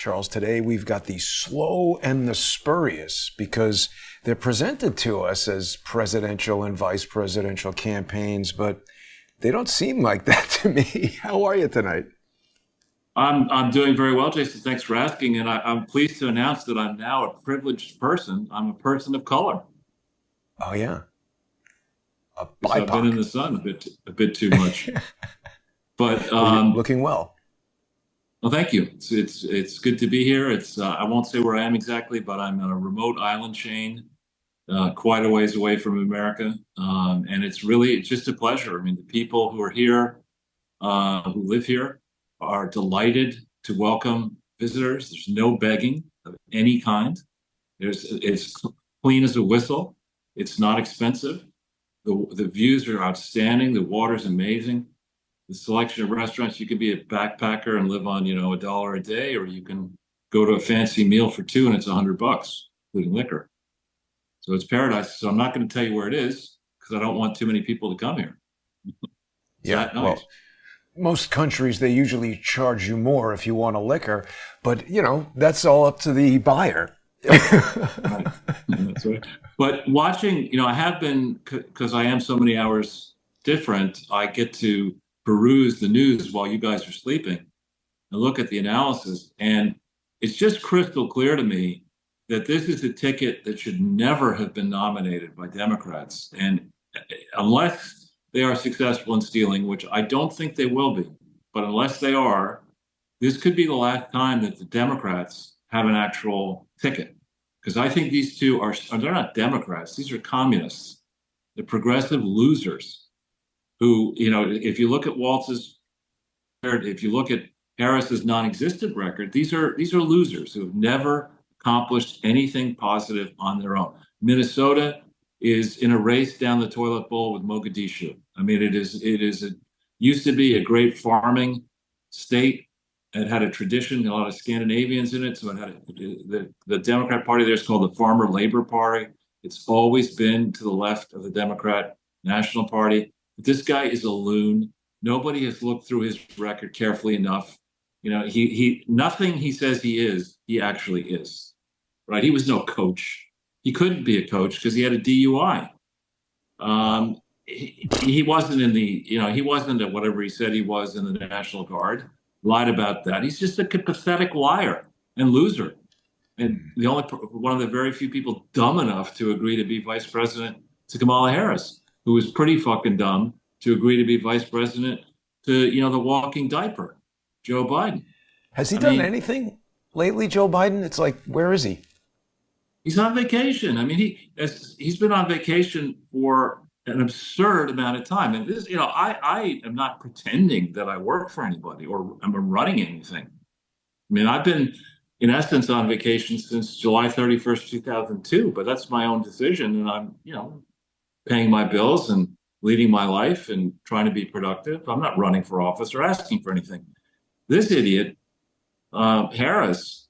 Charles, today we've got the slow and the spurious because they're presented to us as presidential and vice presidential campaigns, but they don't seem like that to me. How are you tonight? I'm doing very well, Jason. Thanks for asking. And I'm pleased to announce that I'm now a privileged person. I'm a person of color. Oh, yeah. A Because I've been in BIPOC. the sun a bit too much. But Well, you're looking well. well, thank you. It's good to be here. It's I won't say where I am exactly, but I'm on a remote island chain, quite a ways away from America, and it's just a pleasure. I mean, the people who are here, who live here, are delighted to welcome visitors. There's no begging of any kind. It's clean as a whistle. It's not expensive. The views are outstanding. The water's amazing. The selection of restaurants, you can be a backpacker and live on, $1 a day, or you can go to a fancy meal for two and it's $100, including liquor. So it's paradise. So I'm not going to tell you where it is because I don't want too many people to come here. It's Yeah, that nice. well, most countries, they usually charge you more if you want a liquor, but, that's all up to the buyer. Right. That's right. But watching, I have been, because I am so many hours different, I get to peruse the news while you guys are sleeping and look at the analysis. And it's just crystal clear to me that this is a ticket that should never have been nominated by Democrats. And unless they are successful in stealing, which I don't think they will be, but unless they are, this could be the last time that the Democrats have an actual ticket. Because I think these two they're not Democrats, these are communists. They're progressive losers who, if you look at Waltz's, if you look at Harris's non-existent record, these are losers who have never accomplished anything positive on their own. Minnesota is in a race down the toilet bowl with Mogadishu. I mean, used to be a great farming state. It had a tradition, a lot of Scandinavians in it. So it had the Democrat Party there is called the Farmer Labor Party. It's always been to the left of the Democrat National Party. But this guy is a loon. Nobody has looked through his record carefully enough. He nothing he says he actually is. Right? He was no coach. He couldn't be a coach because he had a DUI. He wasn't he wasn't at whatever he said he was in the National Guard. Lied about that. He's just a pathetic liar and loser. And one of the very few people dumb enough to agree to be vice president to Kamala Harris, who was pretty fucking dumb to agree to be vice president to, the walking diaper, Joe Biden. Has he I done mean, anything lately, Joe Biden? It's like, where is he? he's on vacation. I mean, he's been on vacation for an absurd amount of time. And this, I am not pretending that I work for anybody or I'm running anything. I mean, I've been, in essence, on vacation since July 31st, 2002, but that's my own decision. And I'm, paying my bills and leading my life and trying to be productive. I'm not running for office or asking for anything. This idiot, Harris,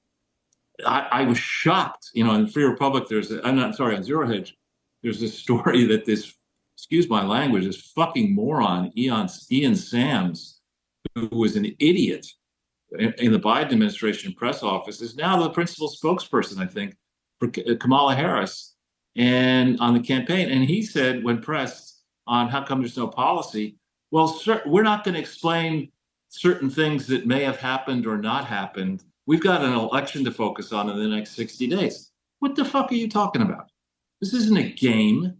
I was shocked. In Free Republic, I'm not sorry, on Zero Hedge, there's this story that excuse my language, this fucking moron, Ian Sams, who was an idiot in the Biden administration press office, is now the principal spokesperson, I think, for Kamala Harris and on the campaign. And he said, when pressed on how come there's no policy, well, sir, we're not going to explain certain things that may have happened or not happened. We've got an election to focus on in the next 60 days. What the fuck are you talking about? This isn't a game.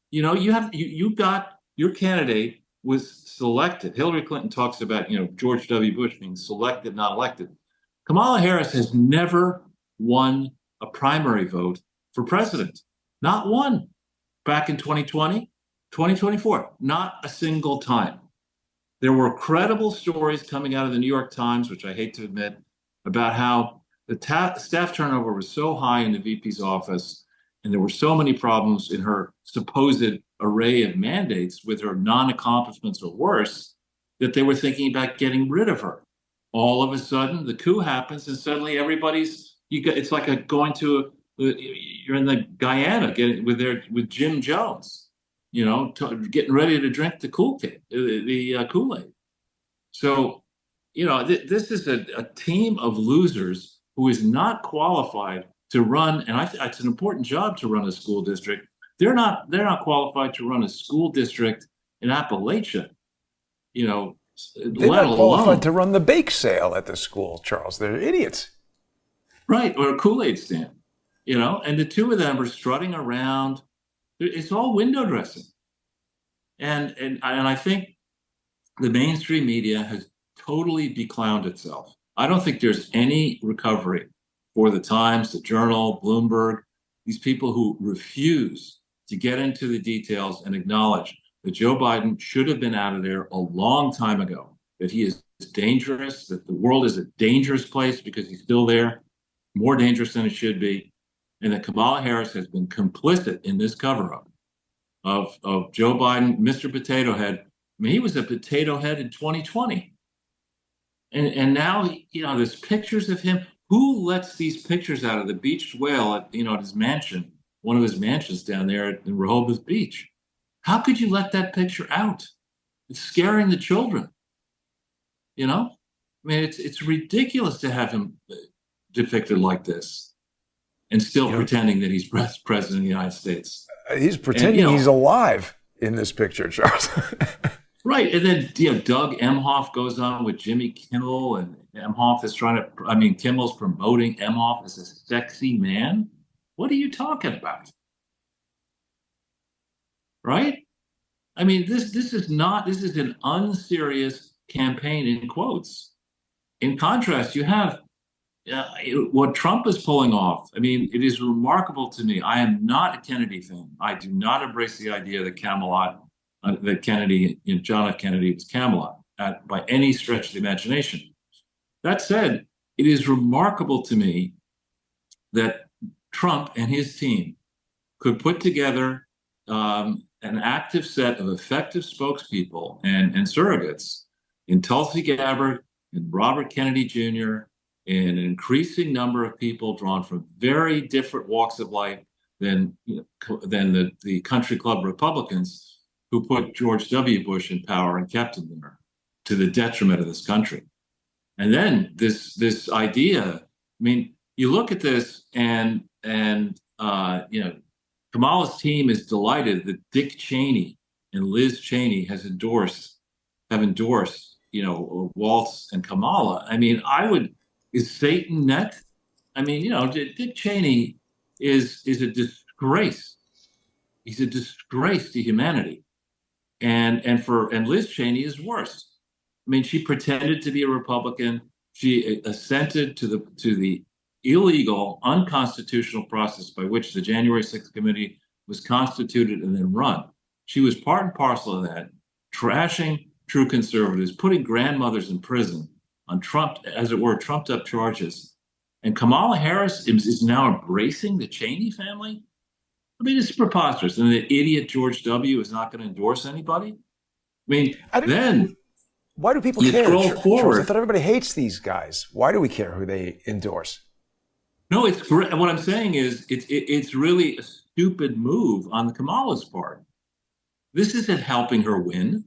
You got your candidate was selected. Hillary Clinton talks about, George W. Bush being selected, not elected. Kamala Harris has never won a primary vote for president. Not one. Back in 2020, 2024, not a single time. There were credible stories coming out of the New York Times, which I hate to admit, about how the staff turnover was so high in the VP's office, and there were so many problems in her supposed array of mandates with her non-accomplishments or worse, that they were thinking about getting rid of her. All of a sudden, the coup happens, and suddenly it's like you're in the Guyana with Jim Jones, getting ready to drink the Kool-Aid. So, this is a team of losers who is not qualified to run, and it's an important job to run a school district. They're not qualified to run a school district in Appalachia, you know, They're let not qualified alone to run the bake sale at the school, Charles. They're idiots. right or a Kool-Aid stand, and the two of them are strutting around. It's all window dressing, and I think the mainstream media has totally beclowned itself. I don't think there's any recovery for the Times, the Journal, Bloomberg, these people who refuse to get into the details and acknowledge that Joe Biden should have been out of there a long time ago, that he is dangerous, that the world is a dangerous place because he's still there, more dangerous than it should be, and that Kamala Harris has been complicit in this cover up of Joe Biden, Mr. Potato Head. I mean, he was a potato head in 2020. And now, there's pictures of him. Who lets these pictures out of the beached whale at his mansion, one of his mansions down there in Rehoboth Beach? How could you let that picture out? It's scaring the children. I mean, it's ridiculous to have him depicted like this and still pretending that he's president of the United States. He's pretending he's alive in this picture, Charles. Right. And then, Doug Emhoff goes on with Jimmy Kimmel, and Emhoff is Kimmel's promoting Emhoff as a sexy man. What are you talking about? Right? I mean, this is an unserious campaign in quotes. In contrast, you have what Trump is pulling off. I mean, it is remarkable to me. I am not a Kennedy fan. I do not embrace the idea that Kennedy, John F. Kennedy was Camelot by any stretch of the imagination. That said, it is remarkable to me that Trump and his team could put together an active set of effective spokespeople and surrogates in Tulsi Gabbard and Robert Kennedy Jr., and an increasing number of people drawn from very different walks of life than the country club Republicans who put George W. Bush in power and kept him there to the detriment of this country. And then this idea, I mean, you look at this and Kamala's team is delighted that Dick Cheney and Liz Cheney have endorsed, Waltz and Kamala. I mean, is Satan next? I mean, Dick Cheney is a disgrace. He's a disgrace to humanity. And Liz Cheney is worse. I mean, she pretended to be a Republican. She assented to the illegal, unconstitutional process by which the January 6th committee was constituted and then run. She was part and parcel of that, trashing true conservatives, putting grandmothers in prison on trumped up charges. And Kamala Harris is now embracing the Cheney family. I mean, it's preposterous. And the idiot George W. is not going to endorse anybody. I mean, why do people care? Charles, I thought everybody hates these guys. Why do we care who they endorse? No, it's great. What I'm saying is it's really a stupid move on Kamala's part. This isn't helping her win.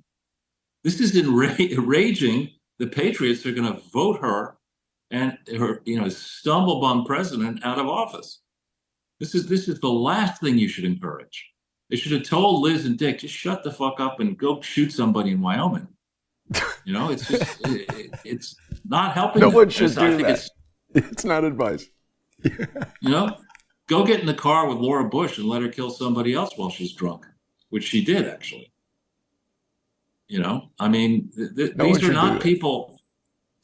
This is enraging the patriots are going to vote her and her, stumble-bum president out of office. This is the last thing you should encourage. They should have told Liz and Dick, just shut the fuck up and go shoot somebody in Wyoming. It's just it's not helping. No one should do that. It's not advice. Go get in the car with Laura Bush and let her kill somebody else while she's drunk, which she did actually. I mean, these are not people.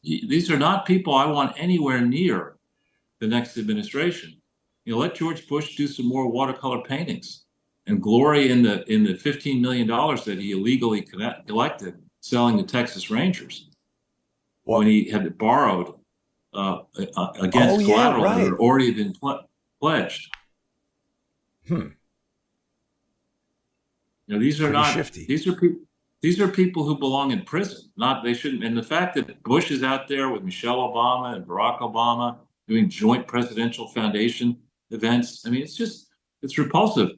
These are not people I want anywhere near the next administration. Let George Bush do some more watercolor paintings and glory in the $15 million that he illegally collected selling to Texas Rangers when he had borrowed against collateral that had already been pledged. These are pretty not shifty. These are people who belong in prison. They shouldn't. And the fact that Bush is out there with Michelle Obama and Barack Obama doing joint presidential foundation events, I mean, it's repulsive.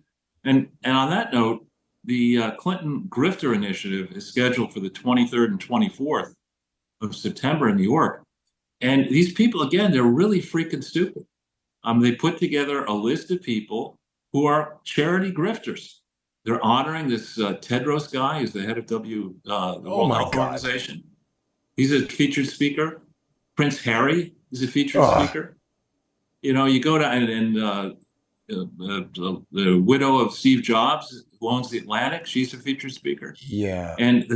And on that note, the Clinton Grifter Initiative is scheduled for the 23rd and 24th of September in New York. And these people, again, they're really freaking stupid. They put together a list of people who are charity grifters. They're honoring this Tedros guy, who's the head of the Oh World my Health God. Organization. He's a featured speaker. Prince Harry is a featured Oh, speaker. You go to the widow of Steve Jobs, who owns the Atlantic, she's a featured speaker. yeah. And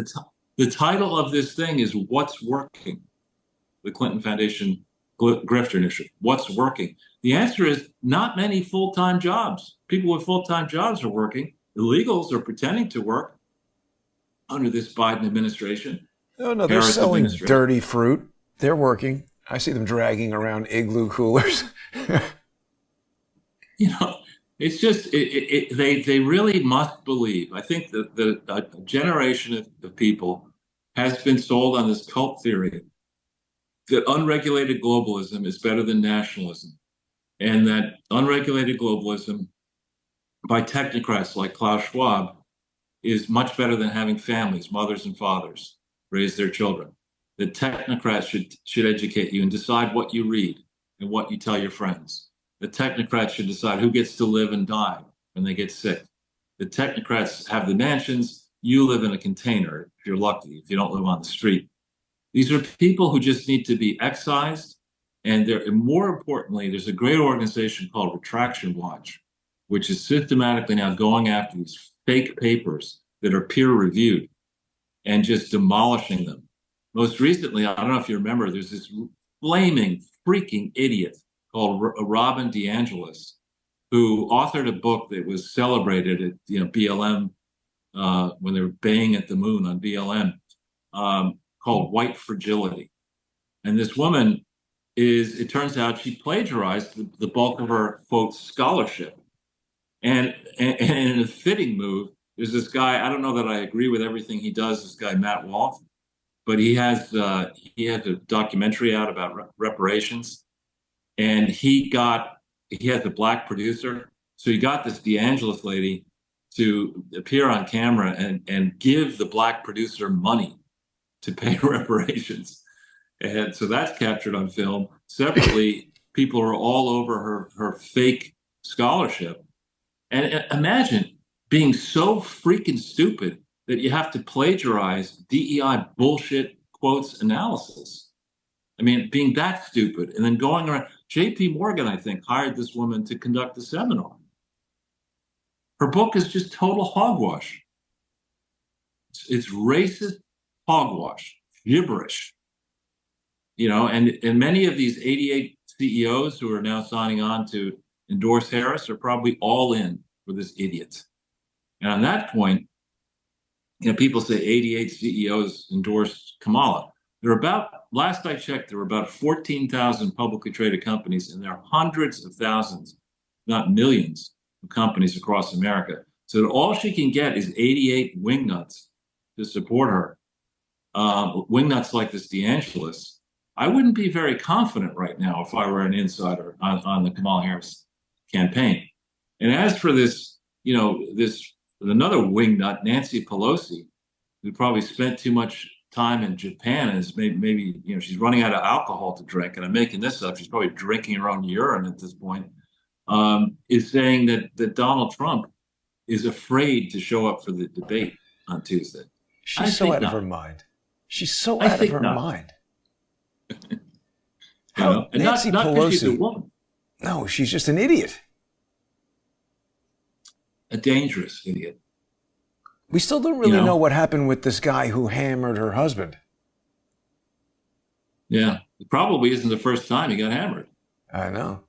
the title of this thing is "What's Working?" The Clinton Foundation Grifter Initiative. What's working? The answer is not many full-time jobs. People with full-time jobs are working. Illegals are pretending to work under this Biden administration, No, no, they're Harris selling administration. dirty fruit. They're working. I see them dragging around igloo coolers. You know, it's just they really must believe. I think that a generation of people has been sold on this cult theory that unregulated globalism is better than nationalism, and that unregulated globalism by technocrats like Klaus Schwab is much better than having families, mothers and fathers, raise their children. The technocrats should educate you and decide what you read and what you tell your friends. The technocrats should decide who gets to live and die when they get sick. The technocrats have the mansions. You live in a container if you're lucky, if you don't live on the street. These are people who just need to be excised. And more importantly, there's a great organization called Retraction Watch, which is systematically now going after these fake papers that are peer reviewed and just demolishing them. Most recently, I don't know if you remember, there's this flaming, freaking idiot called Robin DeAngelis, who authored a book that was celebrated at BLM when they were baying at the moon on BLM, called White Fragility. And this woman it turns out she plagiarized the bulk of her, quote, scholarship. And in a fitting move, there's this guy, I don't know that I agree with everything he does, this guy, Matt Wolf, but he had a documentary out about reparations. And he has a black producer. So he got this DeAngelis lady to appear on camera and give the black producer money to pay reparations. And so that's captured on film. Separately, people are all over her fake scholarship. And imagine being so freaking stupid that you have to plagiarize DEI bullshit quotes analysis. I mean, being that stupid and then going around. JP Morgan, I think, hired this woman to conduct the seminar. Her book is just total hogwash. It's racist hogwash, gibberish. And many of these 88 CEOs who are now signing on to endorse Harris are probably all in for this idiot. And on that point, people say 88 CEOs endorsed Kamala. Last I checked, there were about 14,000 publicly traded companies, and there are hundreds of thousands, not millions, of companies across America. So that all she can get is 88 wingnuts to support her. Wingnuts like this DeAngelis. I wouldn't be very confident right now if I were an insider on the Kamala Harris campaign. And as for this, another wingnut, Nancy Pelosi, who probably spent too much time in Japan and is maybe she's running out of alcohol to drink, and I'm making this up, she's probably drinking her own urine at this point, is saying that Donald Trump is afraid to show up for the debate on Tuesday. She's so out of her mind. She's so out of her mind. How Nancy Pelosi? She's a woman. No, she's just an idiot. A dangerous idiot. We still don't really know what happened with this guy who hammered her husband. Yeah, it probably isn't the first time he got hammered. I know.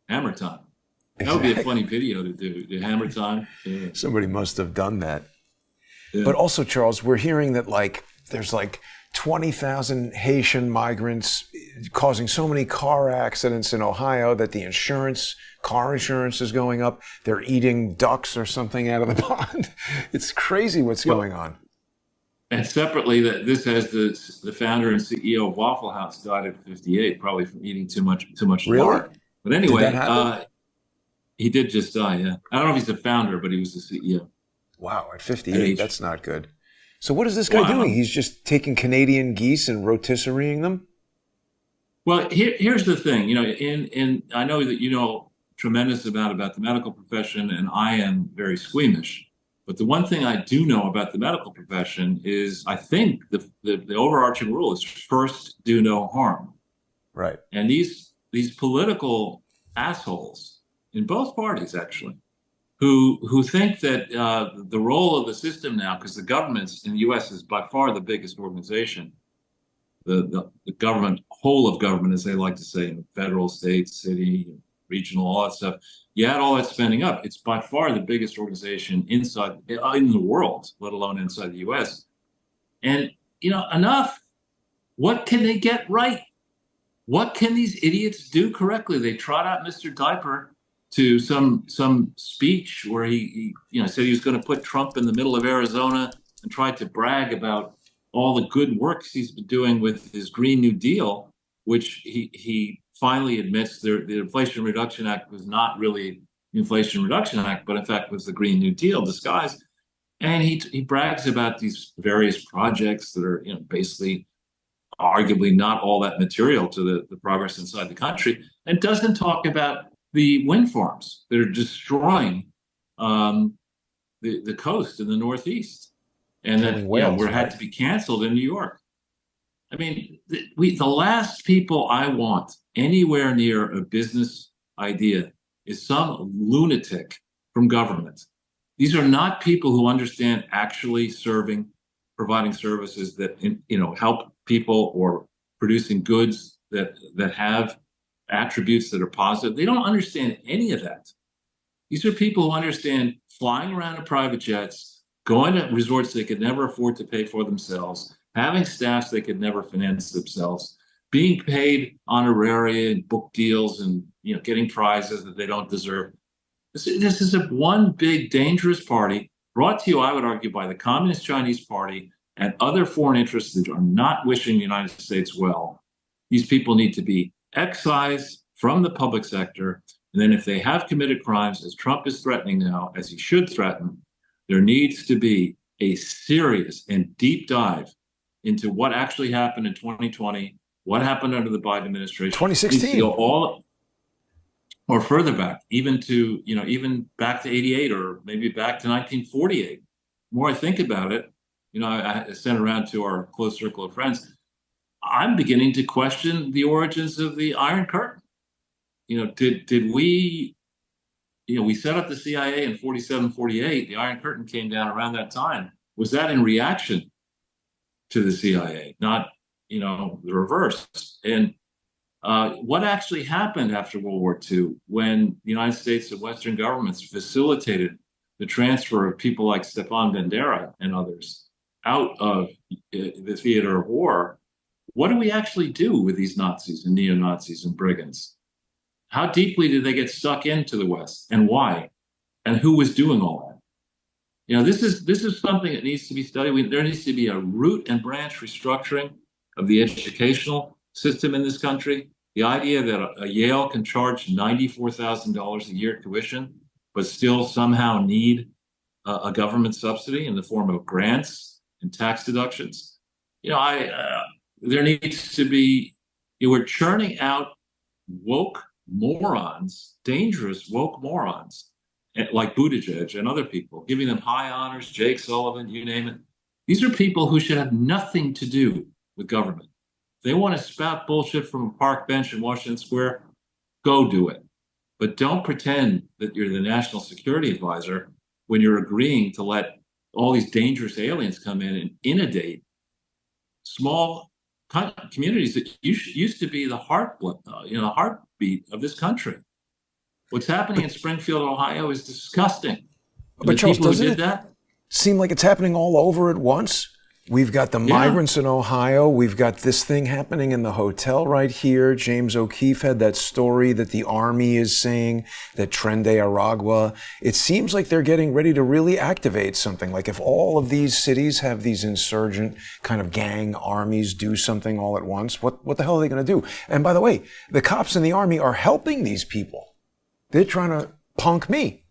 Hammer time. That would be a funny video to do. The hammer time. Yeah. Somebody must have done that. Yeah. But also, Charles, we're hearing that there's 20,000 Haitian migrants causing so many car accidents in Ohio that the car insurance is going up. They're eating ducks or something out of the pond. It's crazy what's going on. And separately, this has the founder and CEO of Waffle House died at 58, probably from eating too much Really? lard. But anyway, did that happen? He did just die, yeah. I don't know if he's the founder, but he was the CEO. Wow, at 58, that's not good. So what is this guy doing? He's just taking Canadian geese and rotisserieing them? Well, here's the thing. In I know that you know tremendous amount about the medical profession, and I am very squeamish. But the one thing I do know about the medical profession is I think the overarching rule is first do no harm. Right. And these political assholes in both parties actually who think that the role of the system now, because the governments in the U.S. is by far the biggest organization, the government, whole of government, as they like to say, federal, state, city, regional, all that stuff. You add all that spending up, it's by far the biggest organization inside in the world, let alone inside the U.S. And enough. What can they get right? What can these idiots do correctly? They trot out Mr. Diaper to some speech where he said he was going to put Trump in the middle of Arizona and tried to brag about all the good works he's been doing with his Green New Deal, which he finally admits the Inflation Reduction Act was not really the Inflation Reduction Act, but in fact was the Green New Deal disguised. And he brags about these various projects that are basically arguably not all that material to the progress inside the country, and doesn't talk about the wind farms that are destroying the coast in the Northeast, and Killing that whales, we're had right? to be canceled in New York. I mean, the last people I want anywhere near a business idea is some lunatic from government. These are not people who understand actually serving, providing services that help people or producing goods that have attributes that are positive. They don't understand any of that. These are people who understand flying around in private jets, going to resorts they could never afford to pay for themselves, having staffs they could never finance themselves, being paid honoraria and book deals, and getting prizes that they don't deserve. This is a one big dangerous party brought to you, I would argue, by the Communist Chinese Party and other foreign interests that are not wishing the United States well. These people need to be excised from the public sector. And then if they have committed crimes, as Trump is threatening now, as he should threaten, there needs to be a serious and deep dive into what actually happened in 2020, what happened under the Biden administration. It needs to go 2016. all or further back, even back to 88 or maybe back to 1948. The more I think about it, I sent around to our close circle of friends. I'm beginning to question the origins of the Iron Curtain. Did we, we set up the CIA in 47, 48. The Iron Curtain came down around that time. Was that in reaction to the CIA, not, the reverse? And what actually happened after World War II when the United States and Western governments facilitated the transfer of people like Stepan Bandera and others out of the theater of war? What do we actually do with these Nazis and neo-Nazis and brigands? How deeply did they get stuck into the West, and why? And who was doing all that? This is something that needs to be studied. There needs to be a root and branch restructuring of the educational system in this country. The idea that a Yale can charge $94,000 a year tuition, but still somehow need a government subsidy in the form of grants and tax deductions. There needs to be. We're churning out woke morons, dangerous woke morons, like Buttigieg and other people, giving them high honors, Jake Sullivan, you name it. These are people who should have nothing to do with government. If they want to spout bullshit from a park bench in Washington Square, go do it. But don't pretend that you're the national security advisor when you're agreeing to let all these dangerous aliens come in and inundate small communities that used to be the heartbeat of this country. What's happening in Springfield, Ohio is disgusting. And But the Charles, people who doesn't did it that, seem like it's happening all over at once? We've got the yeah, migrants in Ohio. We've got this thing happening in the hotel right here. James O'Keefe had that story that the army is saying that Tren de Aragua. It seems like they're getting ready to really activate something. Like if all of these cities have these insurgent kind of gang armies do something all at once, what the hell are they going to do? And by the way, the cops in the army are helping these people. They're trying to punk me.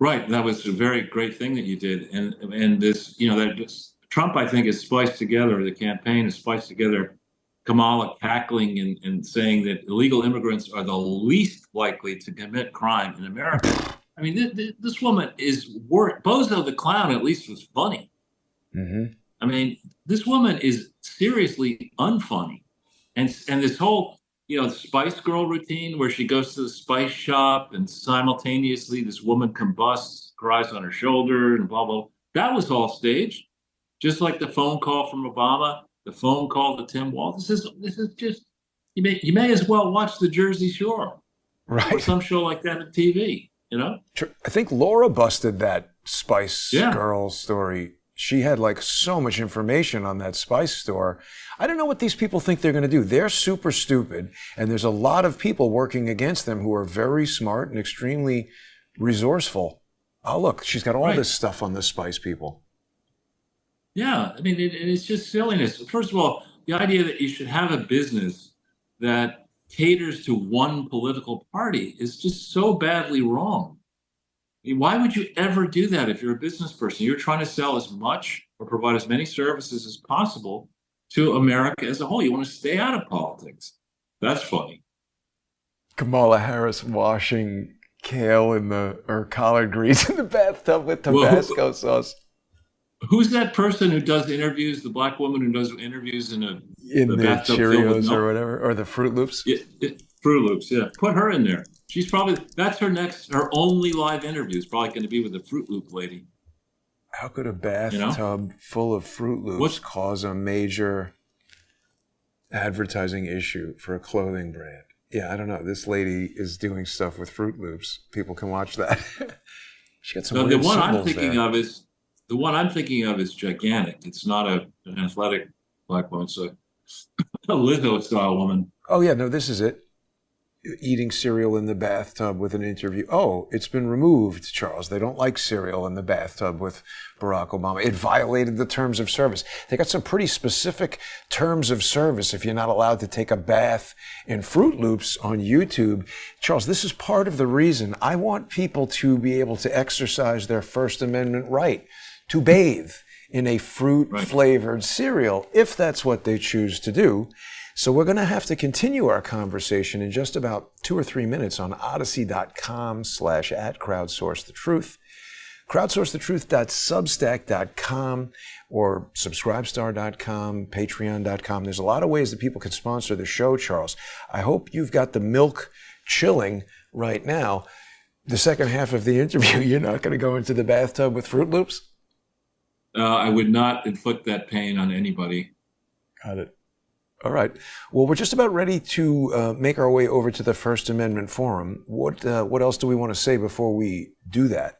right. That was a very great thing that you did, and this, that just, Trump, I think, has spliced together. The campaign has spliced together Kamala cackling and saying that illegal immigrants are the least likely to commit crime in America. I mean, this woman is Bozo the Clown at least was funny. Mm-hmm. I mean, this woman is seriously unfunny. And this whole, Spice Girl routine where she goes to the spice shop and simultaneously this woman combusts, cries on her shoulder and blah, blah. That was all staged. Just like the phone call from Obama, the phone call to Tim Walz. This is just you may as well watch the Jersey Shore or Right. some show like that on TV, I think Laura busted that Spice Yeah. Girl story. She had like so much information on that Spice store. I don't know what these people think they're going to do. They're super stupid, and there's a lot of people working against them who are very smart and extremely resourceful. Oh, look, she's got all Right. this stuff on the Spice people. Yeah, I mean, it's just silliness. First of all, the idea that you should have a business that caters to one political party is just so badly wrong. I mean, why would you ever do that if you're a business person? You're trying to sell as much or provide as many services as possible to America as a whole. You want to stay out of politics. That's funny. Kamala Harris washing kale or collard greens in the bathtub with Well, Tabasco sauce. who's that person who does interviews, the black woman who does interviews in In a the bathtub filled with Cheerios milk? or whatever, or the Fruit Loops. Fruit Loops, yeah. Put her in there. That's her only live interview is probably going to be with the Fruit Loop lady. How could a bathtub full of Fruit Loops cause a major advertising issue for a clothing brand? Yeah, I don't know. This lady is doing stuff with Fruit Loops. People can watch that. She got some No, weird the one I'm symbols thinking there. of is the one I'm thinking of is gigantic. It's not an athletic black woman. It's a Lizzo style woman. Oh, yeah, no, this is it. Eating cereal in the bathtub with an interview. Oh, it's been removed, Charles. They don't like cereal in the bathtub with Barack Obama. It violated the terms of service. They got some pretty specific terms of service if you're not allowed to take a bath in Fruit Loops on YouTube. Charles, this is part of the reason I want people to be able to exercise their First Amendment right to bathe in a fruit-flavored cereal, if that's what they choose to do. So we're going to have to continue our conversation in just about 2 or 3 minutes on odyssey.com/@crowdsourcethetruth, crowdsourcethetruth.substack.com, or subscribestar.com, patreon.com. There's a lot of ways that people can sponsor the show, Charles. I hope you've got the milk chilling right now. The second half of the interview, you're not going to go into the bathtub with Fruit Loops? I would not inflict that pain on anybody. Got it. All right. Well, we're just about ready to make our way over to the First Amendment Forum. What else do we want to say before we do that?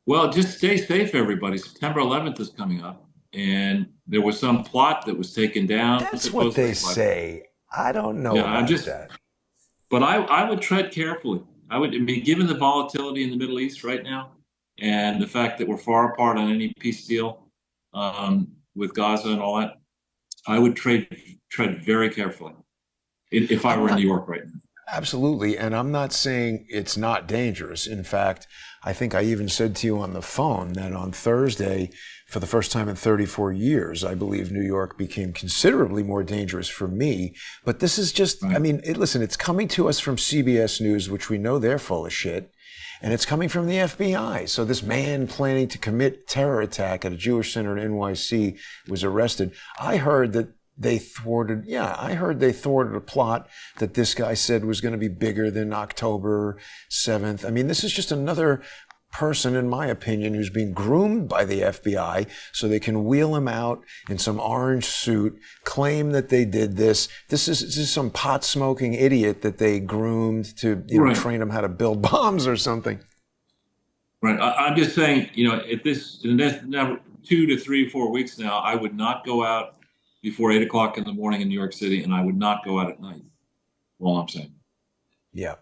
Well, just stay safe, everybody. September 11th is coming up, and there was some plot that was taken down. That's what they say. I don't know about that. But I would tread carefully. Given the volatility in the Middle East right now, and the fact that we're far apart on any peace deal with Gaza and all that, I would tread very carefully if I were in New York right now. Absolutely. And I'm not saying it's not dangerous. In fact, I think I even said to you on the phone that on Thursday, for the first time in 34 years, I believe New York became considerably more dangerous for me. But this is just, right. I mean, listen, it's coming to us from CBS News, which we know they're full of shit. And it's coming from the FBI. So this man planning to commit terror attack at a Jewish center in NYC was arrested. I heard they thwarted a plot that this guy said was going to be bigger than October 7th. I mean, this is just another person, in my opinion, who's being groomed by the FBI so they can wheel him out in some orange suit, claim that they did this. This is some pot-smoking idiot that they groomed to train him how to build bombs or something. Right. I'm just saying, in the next 2 to 3, 4 weeks now, I would not go out before 8 o'clock in the morning in New York City, and I would not go out at night. All I'm saying. Yeah.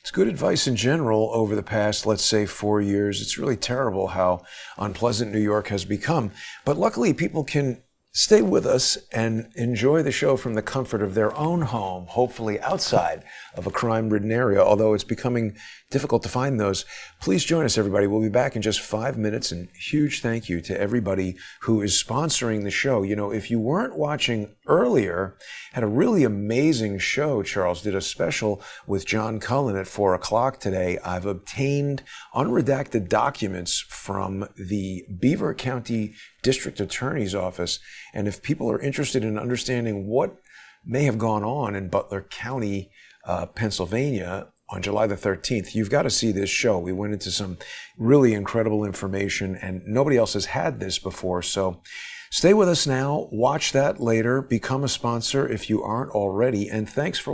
It's good advice in general over the past, let's say, 4 years. It's really terrible how unpleasant New York has become. But luckily, people can Stay with us and enjoy the show from the comfort of their own home, hopefully outside of a crime-ridden area, although it's becoming difficult to find those. Please join us, everybody. We'll be back in just 5 minutes, and huge thank you to everybody who is sponsoring the show. You know, if you weren't watching earlier, had a really amazing show. Charles did a special with John Cullen at 4 o'clock today. I've obtained unredacted documents from the Beaver County District Attorney's Office. And if people are interested in understanding what may have gone on in Butler County, Pennsylvania on July the 13th, you've got to see this show. We went into some really incredible information, and nobody else has had this before. So stay with us now. Watch that later. Become a sponsor if you aren't already. And thanks for